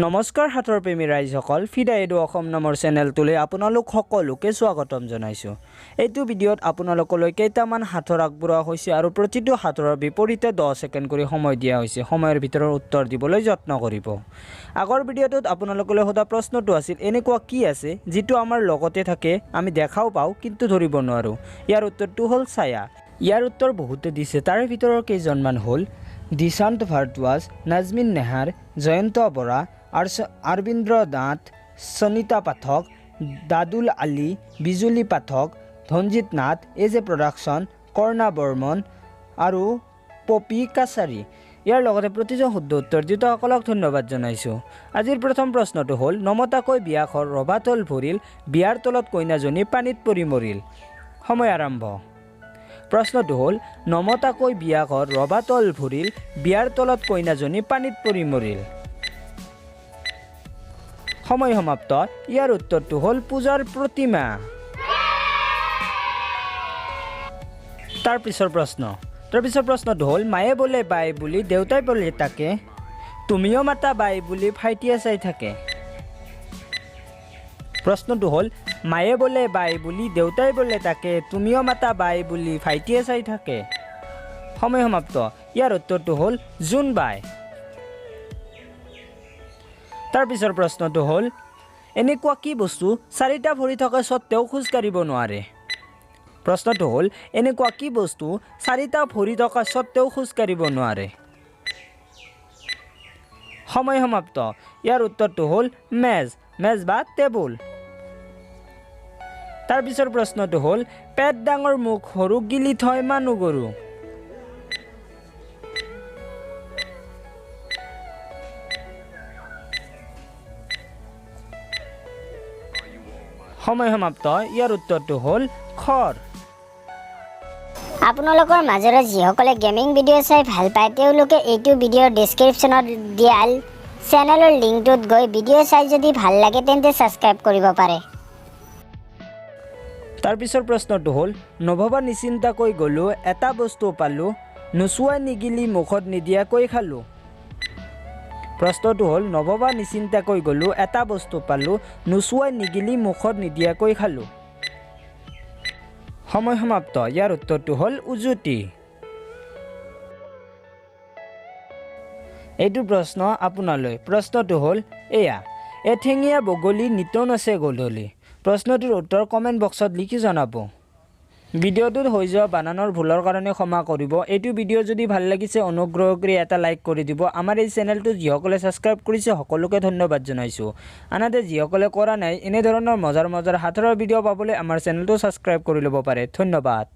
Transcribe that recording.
নমস্কাৰ হাতৰ প্ৰেমী ৰাইজসকল ফিডা eduaxom নামৰ চেনেলটোলৈ আপোনালোক সকলোকে স্বাগতম জনাইছো। এইটো ভিডিঅ'ত আপোনালোকলৈ কেইটামান হাতৰ আগবঢ়োৱা হৈছে আৰু প্ৰতিটো হাতৰৰ বিপৰীতে 10 ছেকেণ্ড কৰি সময় দিয়া হৈছে। সময়ৰ ভিতৰত উত্তৰ দিবলৈ যত্ন কৰিব। আগৰ ভিডিঅ'টোত আপোনালোকলৈ সোধা প্ৰশ্নটো আছিল এনেকুৱা কি আছে যিটো আমাৰ লগতে থাকে আমি দেখাও পাওঁ কিন্তু ধৰিব নোৱাৰো। ইয়াৰ উত্তৰটো হ'ল ছায়া। ইয়াৰ উত্তৰ বহুতে দিছে তাৰে ভিতৰৰ কেইজনমান হ'ল দিশান্ত ভাৰদ্বাজ, নাজমিন নেহাৰ, জয়ন্ত বৰা, আৰবিন্দ্ৰ দাঁত, সনিতা পাঠক, দাদুল আলী, বিজুলী পাঠক, ধনজিত নাথ, এজে প্ৰডাকশ্যন, কৰ্ণা বৰ্মন আৰু পপি কাছাৰী। ইয়াৰ লগতে প্ৰতিজন শুদ্ধ উত্তৰ দিওঁতাসকলক ধন্যবাদ জনাইছোঁ। আজিৰ প্ৰথম প্ৰশ্নটো হ'ল নমতাকৈ বিয়াঘৰ ৰভাতল ভৰিল, বিয়াৰ তলত কইনাজনী পানীত পৰি মৰিল। সময় আৰম্ভ। প্ৰশ্নটো হ'ল নমতাকৈ বিয়াঘৰ ৰভাতল ভৰিল, বিয়াৰ তলত কইনাজনী পানীত পৰি মৰিল। সময় সমাপ্ত। ইয়াৰ উত্তৰটো হ'ল পূজাৰ প্ৰতিমা। তাৰ পিছৰ প্ৰশ্নটো হ'ল মায়ে বোলে বাই বুলি দেউতাই বোলে তাকে, তুমিও মাতা বাই বুলি ভাইটিয়ে চাই থাকে। প্ৰশ্নটো হ'ল মায়ে বোলে বাই বুলি দেউতাই বোলে তাকে, তুমিও মাতা বাই বুলি ভাইটিয়ে চাই থাকে। সময় সমাপ্ত। ইয়াৰ উত্তৰটো হ'ল জোন বাই। তাৰ পিছৰ প্ৰশ্নটো হ'ল এনেকুৱা কি বস্তু চাৰিটা ভৰি থকা স্বত্তেও খোজ কাঢ়িব নোৱাৰে। প্ৰশ্নটো হ'ল এনেকুৱা কি বস্তু চাৰিটা ভৰি থকা স্বত্তেও খোজ কাঢ়িব নোৱাৰে। সময় সমাপ্ত। ইয়াৰ উত্তৰটো হ'ল মেজ বা টেবুল। তাৰ পিছৰ প্ৰশ্নটো হ'ল পেট ডাঙৰ মুখ সৰু গিলি থয় মানুহ গৰু। সময় সমাপ্ত। ইয়াৰ উত্তৰটো হ'ল খৰ। আপোনালোকৰ মাজৰে যিসকলে গেমিং ভিডিঅ' চাই ভাল পায় তেওঁলোকে এইটো ভিডিঅ'ৰ ডেছক্ৰিপশ্যনত দিয়া চেনেলৰ লিংকটোত গৈ ভিডিঅ' চাই যদি ভাল লাগে তেন্তে ছাবস্ক্ৰাইব কৰিব পাৰে। তাৰ পিছৰ প্ৰশ্নটো হ'ল নভবা নিচিন্তাকৈ গ'লোঁ এটা বস্তু পালোঁ, নোচোৱাই নিগিলি মুখত নিদিয়াকৈ খালোঁ। প্ৰশ্নটো হ'ল নভবা নিচিন্তাকৈ গ'লোঁ এটা বস্তু পালোঁ, নোচোৱাই নিগিলি মুখত নিদিয়াকৈ খালোঁ। সময় সমাপ্ত। ইয়াৰ উত্তৰটো হ'ল উজুতি। এইটো প্ৰশ্ন আপোনালৈ। প্ৰশ্নটো হ'ল এয়া এঠেঙীয়া বগলী নিতন আছে গধূলি। প্ৰশ্নটোৰ উত্তৰ কমেণ্ট বক্সত লিখি জনাব। ভিডিঅ'টোত হৈ যোৱা বানানৰ ভুলৰ কাৰণে ক্ষমা কৰিব। এইটো ভিডিঅ' যদি ভাল লাগিছে অনুগ্ৰহ কৰি এটা লাইক কৰি দিব। আমাৰ এই চেনেলটো যিসকলে ছাবস্ক্ৰাইব কৰিছে সকলোকে ধন্যবাদ জনাইছোঁ। আনহাতে যিসকলে কৰা নাই এনেধৰণৰ মজাৰ হাতৰৰ ভিডিঅ' পাবলৈ আমাৰ চেনেলটো ছাবস্ক্ৰাইব কৰি ল'ব পাৰে। ধন্যবাদ।